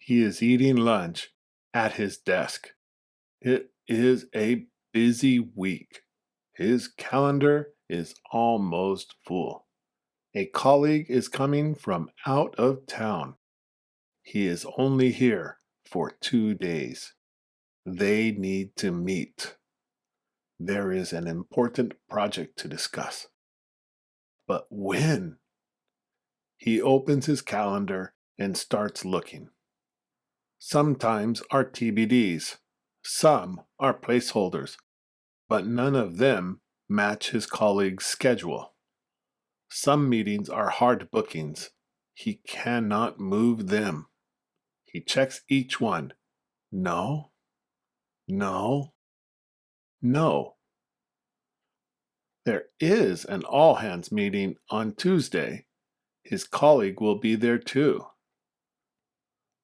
He is eating lunch at his desk. It is a busy week. His calendar is almost full. A colleague is coming from out of town. He is only here for 2 days. They need to meet. There is an important project to discuss. But when? He opens his calendar and starts looking. Sometimes are TBDs, some are placeholders, but none of them match his colleague's schedule. Some meetings are hard bookings. He cannot move them. He checks each one. No, no, no. There is an all-hands meeting on Tuesday. His colleague will be there too.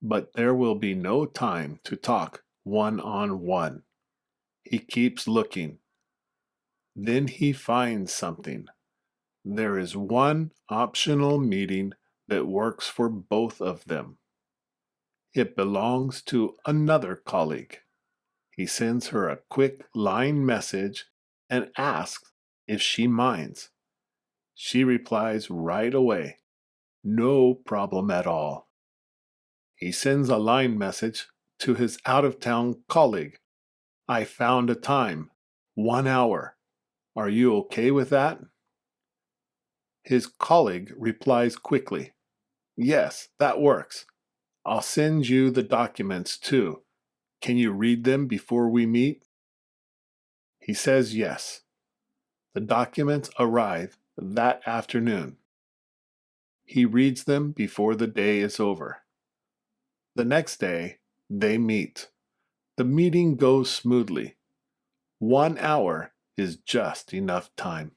But there will be no time to talk one-on-one. He keeps looking. Then he finds something. There is one optional meeting that works for both of them. It belongs to another colleague. He sends her a quick line message and asks if she minds. She replies right away, "No problem at all." He sends a line message to his out-of-town colleague. "I found a time, 1 hour. Are you okay with that?" His colleague replies quickly, "Yes, that works. I'll send you the documents too. Can you read them before we meet?" He says yes. The documents arrive that afternoon. He reads them before the day is over. The next day, they meet. The meeting goes smoothly. 1 hour is just enough time.